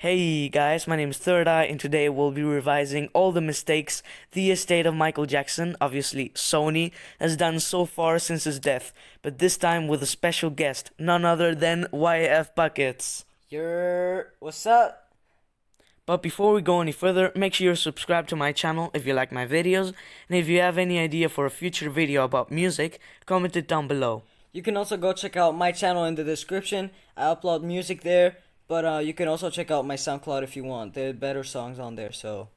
Hey guys, my name is Third Eye, and today we'll be revising all the mistakes the estate of Michael Jackson, obviously Sony, has done so far since his death, but this time with a special guest, none other than YAF Bucketss. What's up? But before we go any further, make sure you're subscribed to my channel if you like my videos, and if you have any idea for a future video about music, comment it down below. You can also go check out my channel in the description. I upload music there, but you can also check out my SoundCloud if you want. There are better songs on there, so.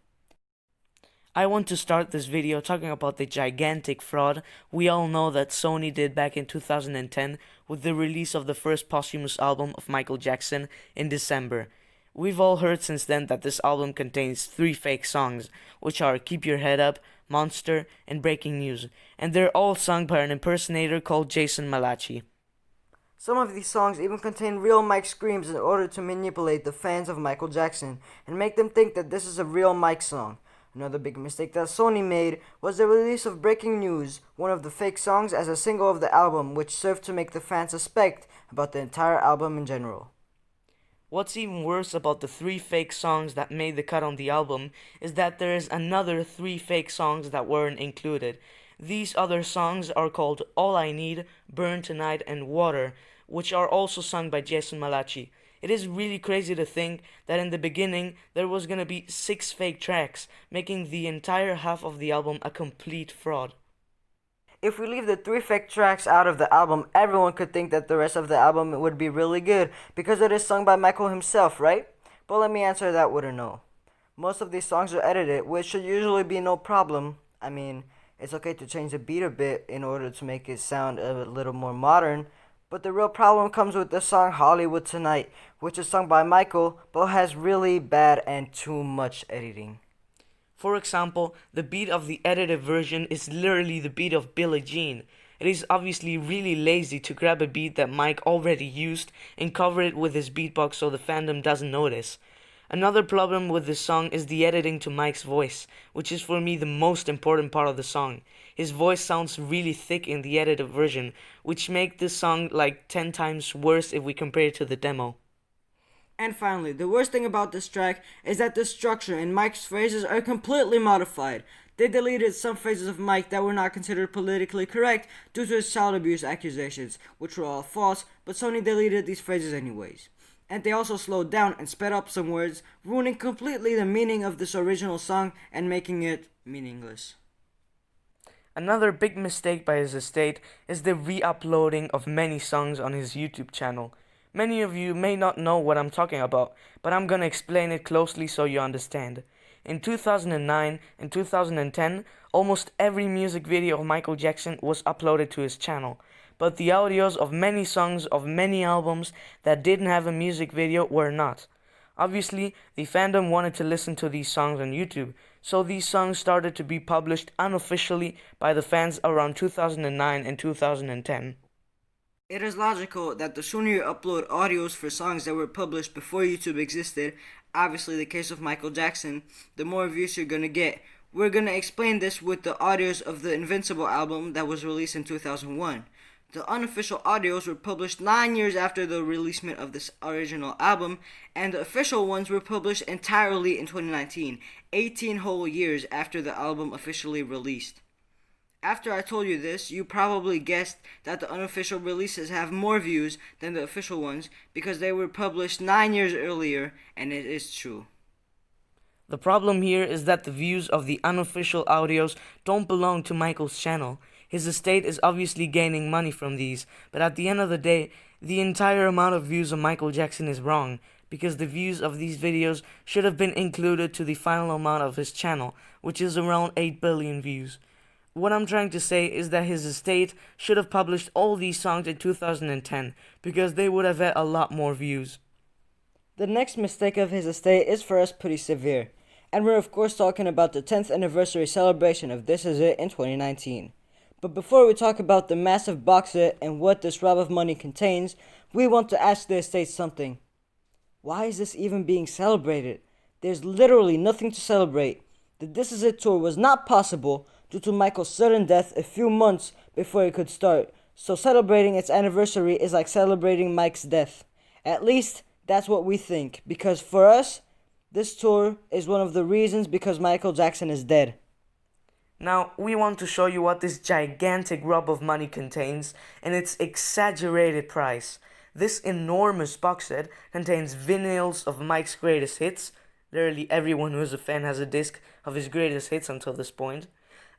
I want to start this video talking about the gigantic fraud we all know that Sony did back in 2010 with the release of the first posthumous album of Michael Jackson in December. We've all heard since then that this album contains 3 fake songs, which are Keep Your Head Up, Monster, and Breaking News, and they're all sung by an impersonator called Jason Malachi. Some of these songs even contain real mic screams in order to manipulate the fans of Michael Jackson and make them think that this is a real Mike song. Another big mistake that Sony made was the release of Breaking News, one of the fake songs, as a single of the album, which served to make the fans suspect about the entire album in general. What's even worse about the 3 fake songs that made the cut on the album is that there is another 3 fake songs that weren't included. These other songs are called All I Need, Burn Tonight, and Water, which are also sung by Jason Malachi. It is really crazy to think that in the beginning there was gonna be 6 fake tracks, making the entire half of the album a complete fraud. If we leave the 3 fake tracks out of the album, everyone could think that the rest of the album would be really good because it is sung by Michael himself, right? But let me answer that with a no. Most of these songs are edited, which should usually be no problem. I mean, it's okay to change the beat a bit in order to make it sound a little more modern, but the real problem comes with the song Hollywood Tonight, which is sung by Michael, but has really bad and too much editing. For example, the beat of the edited version is literally the beat of Billie Jean. It is obviously really lazy to grab a beat that Mike already used and cover it with his beatbox so the fandom doesn't notice. Another problem with this song is the editing to Mike's voice, which is for me the most important part of the song. His voice sounds really thick in the edited version, which makes this song like 10 times worse if we compare it to the demo. And finally, the worst thing about this track is that the structure and Mike's phrases are completely modified. They deleted some phrases of Mike that were not considered politically correct due to his child abuse accusations, which were all false, but Sony deleted these phrases anyways. And they also slowed down and sped up some words, ruining completely the meaning of this original song and making it meaningless. Another big mistake by his estate is the re-uploading of many songs on his YouTube channel. Many of you may not know what I'm talking about, but I'm gonna explain it closely so you understand. In 2009 and 2010, almost every music video of Michael Jackson was uploaded to his channel, but the audios of many songs of many albums that didn't have a music video were not. Obviously, the fandom wanted to listen to these songs on YouTube, so these songs started to be published unofficially by the fans around 2009 and 2010. It is logical that the sooner you upload audios for songs that were published before YouTube existed, obviously the case of Michael Jackson, the more views you're gonna get. We're gonna explain this with the audios of the Invincible album that was released in 2001. The unofficial audios were published 9 years after the releasement of this original album, and the official ones were published entirely in 2019, 18 whole years after the album officially released. After I told you this, you probably guessed that the unofficial releases have more views than the official ones because they were published 9 years earlier, and it is true. The problem here is that the views of the unofficial audios don't belong to Michael's channel. His estate is obviously gaining money from these, but at the end of the day, the entire amount of views of Michael Jackson is wrong, because the views of these videos should have been included to the final amount of his channel, which is around 8 billion views. What I'm trying to say is that his estate should have published all these songs in 2010, because they would have had a lot more views. The next mistake of his estate is for us pretty severe, and we're of course talking about the 10th anniversary celebration of This Is It in 2019. But before we talk about the massive box set and what this rob of money contains, we want to ask the estate something. Why is this even being celebrated? There's literally nothing to celebrate. The This Is It tour was not possible due to Michael's sudden death a few months before it could start, so celebrating its anniversary is like celebrating Mike's death. At least, That's what we think. Because for us, this tour is one of the reasons because Michael Jackson is dead. Now, we want to show you what this gigantic rub of money contains and its exaggerated price. This enormous box set contains vinyls of Mike's greatest hits. Literally everyone who is a fan has a disc of his greatest hits until this point.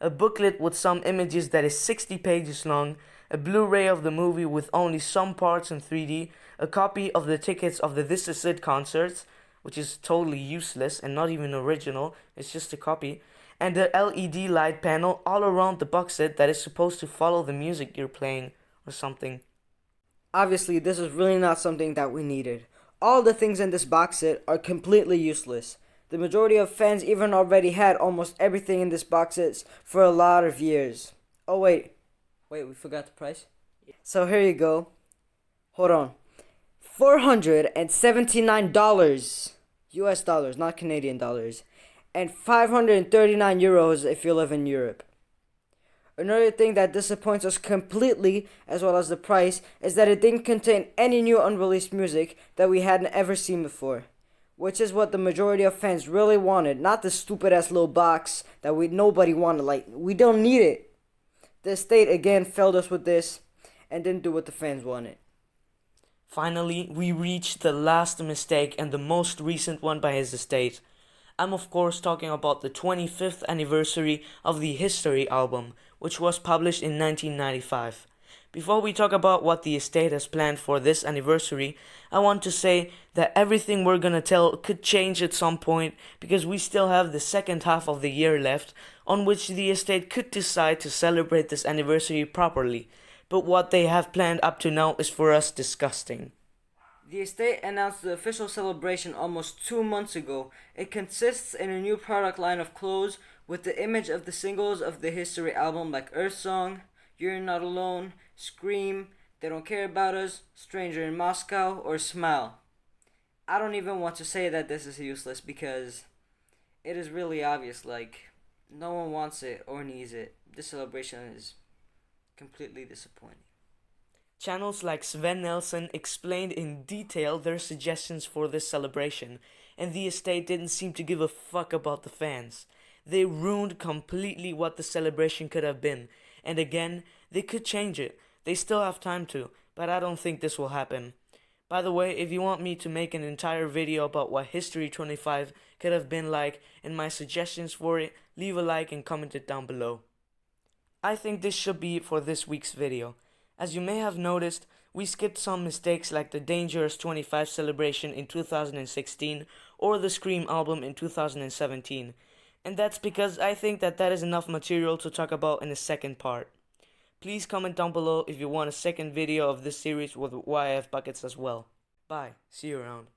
A booklet with some images that is 60 pages long. A Blu-ray of the movie with only some parts in 3D. A copy of the tickets of the This Is It concerts, which is totally useless and not even original. It's just a copy. And the LED light panel all around the box set that is supposed to follow the music you're playing or something. Obviously, this is really not something that we needed. All the things in this box set are completely useless. The majority of fans even already had almost everything in this box set for a lot of years. Oh wait, we forgot the price? So here you go. Hold on. $479 US dollars, not Canadian dollars. And 539 euros if you live in Europe. Another thing that disappoints us completely, as well as the price, is that it didn't contain any new unreleased music that we hadn't ever seen before. Which is what the majority of fans really wanted, not the stupid ass little box that nobody wanted. Like, we don't need it. The estate again failed us with this and didn't do what the fans wanted. Finally, we reached the last mistake and the most recent one by his estate. I'm of course talking about the 25th anniversary of the Heyyyyyy album, which was published in 1995. Before we talk about what the estate has planned for this anniversary, I want to say that everything we're gonna tell could change at some point because we still have the second half of the year left on which the estate could decide to celebrate this anniversary properly, but what they have planned up to now is for us disgusting. The estate announced the official celebration almost 2 months ago. It consists in a new product line of clothes with the image of the singles of the Heyyyyyy album like Earth Song, You're Not Alone, Scream, They Don't Care About Us, Stranger in Moscow, or Smile. I don't even want to say that this is useless because it is really obvious, like, no one wants it or needs it. This celebration is completely disappointing. Channels like Sven Nelson explained in detail their suggestions for this celebration, and the estate didn't seem to give a fuck about the fans. They ruined completely what the celebration could have been, and again, they could change it. They still have time to, but I don't think this will happen. By the way, if you want me to make an entire video about what History 25 could have been like and my suggestions for it, leave a like and comment it down below. I think this should be it for this week's video. As you may have noticed, we skipped some mistakes like the Dangerous 25 celebration in 2016 or the Scream album in 2017. And that's because I think that is enough material to talk about in the second part. Please comment down below if you want a second video of this series with YAF Bucketss as well. Bye, see you around.